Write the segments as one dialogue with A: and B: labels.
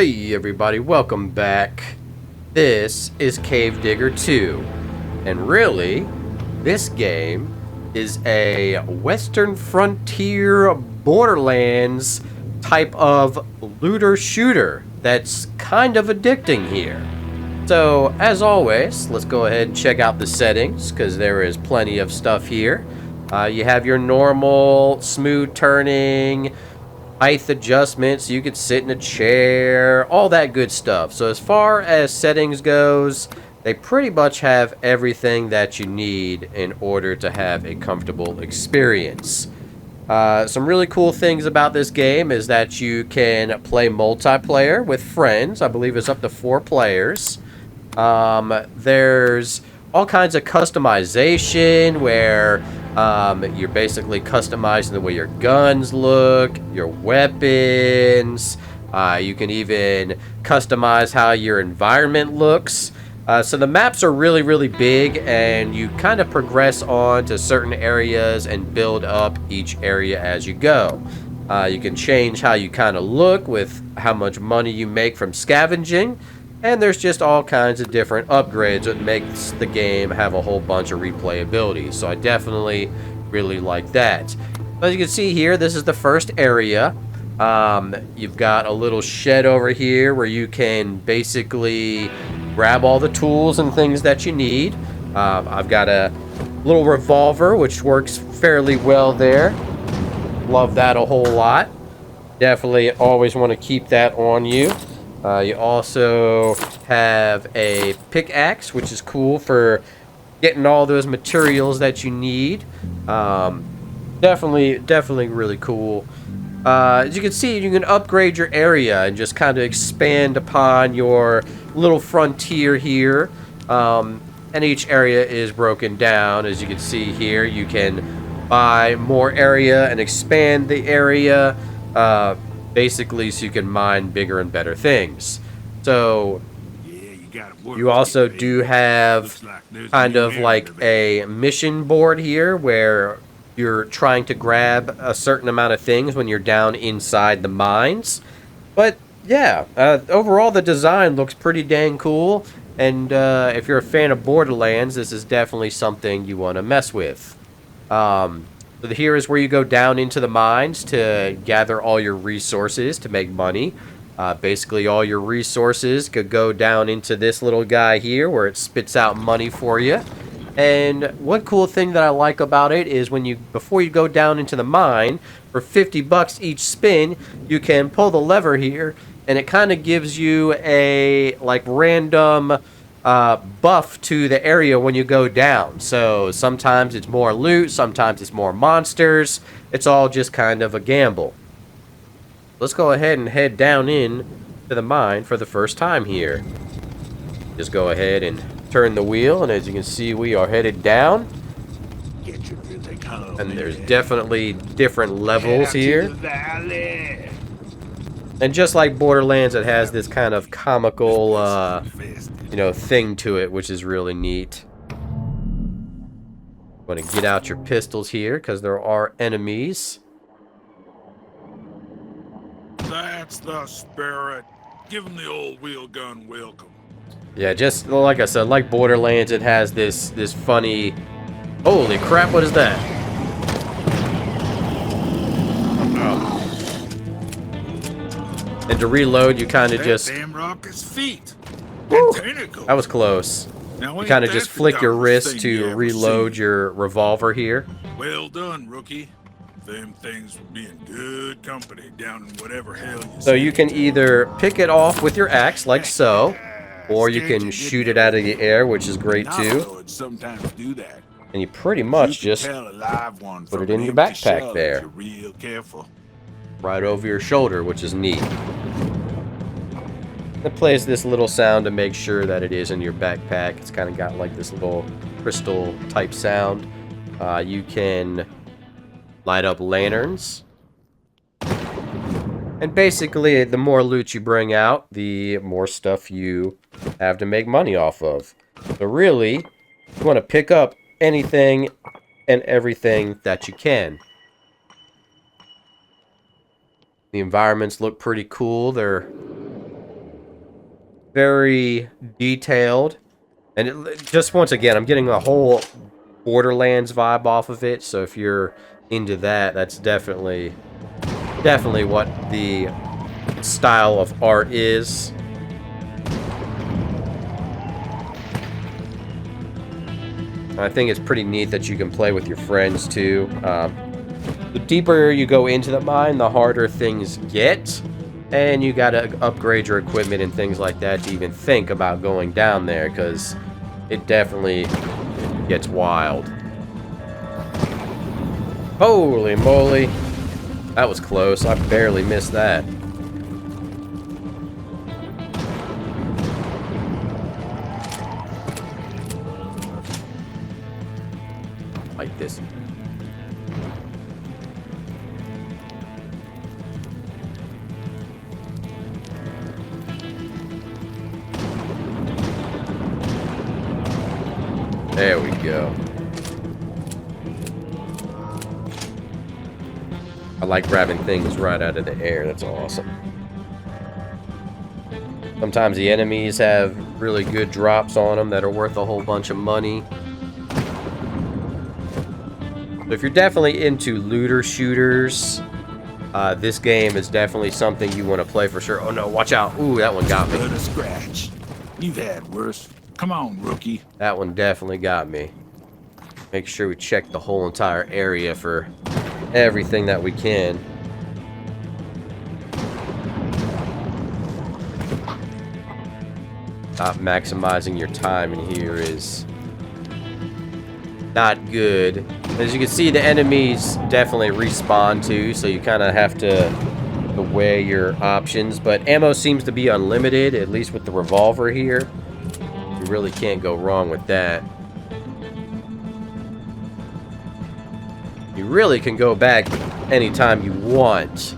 A: Hey everybody, welcome back. This is Cave Digger 2. And really, this game is a Western Frontier Borderlands type of looter shooter that's kind of addicting here. So, as always, let's go ahead and check out the settings, because there is plenty of stuff here. You have your normal smooth turning, height adjustments, you could sit in a chair, all that good stuff. So as far as settings goes, they pretty much have everything that you need in order to have a comfortable experience. Some really cool things about this game is that you can play multiplayer with friends. I believe it's up to 4 players. There's all kinds of customization where you're basically customizing the way your guns look, your weapons. You can even customize how your environment looks. So the maps are really, really big, and you kind of progress on to certain areas and build up each area as you go. You can change how you kind of look with how much money you make from scavenging. And there's just all kinds of different upgrades that makes the game have a whole bunch of replayability. So I definitely really like that. As you can see here, this is the first area. You've got a little shed over here where you can basically grab all the tools and things that you need. I've got a little revolver, which works fairly well there. Love that a whole lot. Definitely always want to keep that on you. You also have a pickaxe, which is cool for getting all those materials that you need. Definitely really cool. As you can see, you can upgrade your area and just kind of expand upon your little frontier here. And each area is broken down. As you can see here, you can buy more area and expand the area. Basically, so you can mine bigger and better things. So you also do have kind of like a mission board here where you're trying to grab a certain amount of things when you're down inside the mines. But yeah, overall the design looks pretty dang cool. And if you're a fan of Borderlands, this is definitely something you want to mess with. So here is where you go down into the mines to gather all your resources to make money. Basically, all your resources could go down into this little guy here where it spits out money for you. And one cool thing that I like about it is before you go down into the mine, for 50 bucks each spin, you can pull the lever here, and it kind of gives you a random buff to the area when you go down. So sometimes it's more loot, sometimes it's more monsters. It's all just kind of a gamble. Let's go ahead and head down in to the mine for the first time here. Just go ahead and turn the wheel, and as you can see, we are headed down. And there's definitely different levels here. And just like Borderlands, it has this kind of comical thing to it, which is really neat. Want to get out your pistols here because there are enemies.
B: That's the spirit. Give him the old wheel gun welcome.
A: Yeah, just like I said, like Borderlands, it has this funny. Holy crap! What is that? Oh. And to reload, you kind of just.
B: Damn rock his feet.
A: That was close. You kind of just flick your wrist to reload your revolver here.
B: Well done, rookie. Them things will be in good company down in whatever hell you
A: So you can either pick it off with your axe, like so, or you can shoot it out of the air, which is great too.
B: Sometimes do that.
A: And you pretty much just put it in your backpack there. Right over your shoulder, which is neat. It plays this little sound to make sure that it is in your backpack. It's kind of got like this little crystal type sound. You can light up lanterns. And basically, the more loot you bring out, the more stuff you have to make money off of. So really, you want to pick up anything and everything that you can. The environments look pretty cool. They're very detailed. And just once again, I'm getting a whole Borderlands vibe off of it. So if you're into that, that's definitely what the style of art is. I think it's pretty neat that you can play with your friends too. The deeper you go into the mine, the harder things get. And you gotta upgrade your equipment and things like that to even think about going down there, because it definitely gets wild. Holy moly. That was close. I barely missed that. Like this. There we go. I like grabbing things right out of the air. That's awesome. Sometimes the enemies have really good drops on them that are worth a whole bunch of money. So if you're definitely into looter shooters, this game is definitely something you want to play for sure. Oh no, watch out. Ooh, that one got me.
B: But a scratch. You've had worse. Come on, rookie.
A: That one definitely got me. Make sure we check the whole entire area for everything that we can. Not maximizing your time in here is not good. As you can see, the enemies definitely respawn too, so you kind of have to weigh your options. But ammo seems to be unlimited, at least with the revolver here. You really can't go wrong with that. You really can go back anytime you want.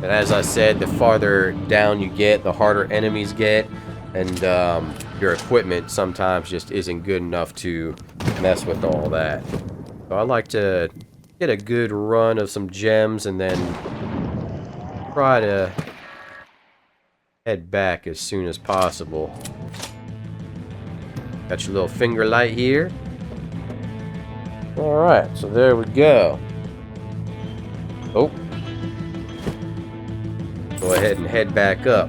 A: But as I said, the farther down you get, the harder enemies get. And your equipment sometimes just isn't good enough to mess with all that. So I like to get a good run of some gems and then try to head back as soon as possible. Got your little finger light here. Alright, so there we go. Oh. Go ahead and head back up.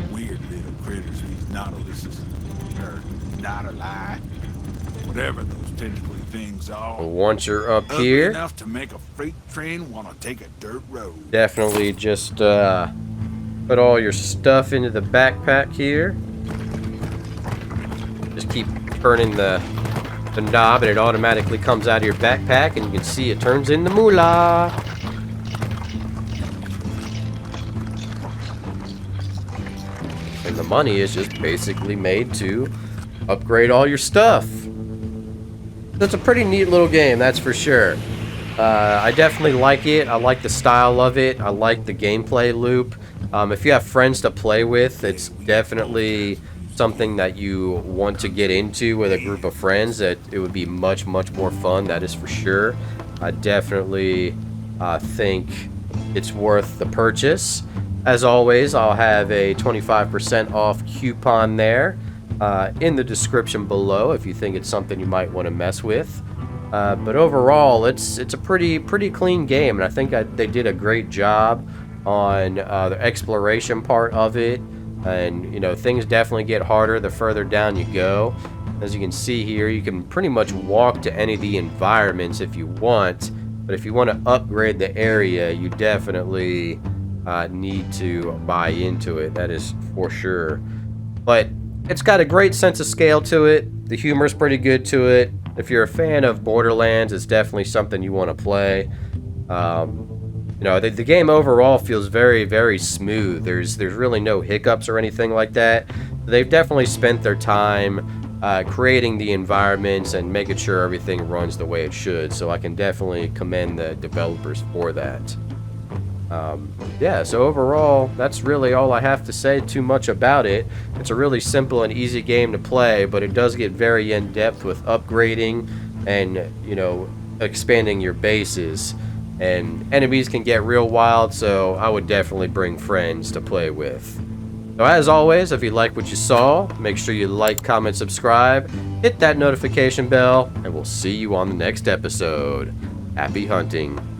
B: Weird little critters, these Nautiluses. Or not alive. Whatever those tentacly things are.
A: Once you're up
B: Ugly
A: here,
B: enough to make a freight train want to take a dirt road.
A: definitely just put all your stuff into the backpack here. Just keep turning the knob and it automatically comes out of your backpack, and you can see it turns into moolah. And the money is just basically made to upgrade all your stuff. That's a pretty neat little game, that's for sure. I definitely like it. I like the style of it. I like the gameplay loop. If you have friends to play with, it's definitely something that you want to get into with a group of friends. That it would be much more fun, that is for sure. I definitely think it's worth the purchase. As always, I'll have a 25% off coupon there in the description below if you think it's something you might want to mess with. But overall, it's a pretty clean game, and I think they did a great job on the exploration part of it. And you know, things definitely get harder the further down you go. As you can see here, you can pretty much walk to any of the environments if you want, but if you want to upgrade the area, you definitely need to buy into it, that is for sure. But it's got a great sense of scale to it. The humor's pretty good to it. If you're a fan of Borderlands, it's definitely something you want to play. You know, the game overall feels very smooth. There's really no hiccups or anything like that. They've definitely spent their time creating the environments and making sure everything runs the way it should. So I can definitely commend the developers for that. Yeah, so overall, that's really all I have to say too much about it. It's a really simple and easy game to play, but it does get very in-depth with upgrading and, you know, expanding your bases. and enemies can get real wild, so I would definitely bring friends to play with. So as always, if you like what you saw, make sure you like, comment, subscribe, hit that notification bell, and we'll see you on the next episode. Happy hunting.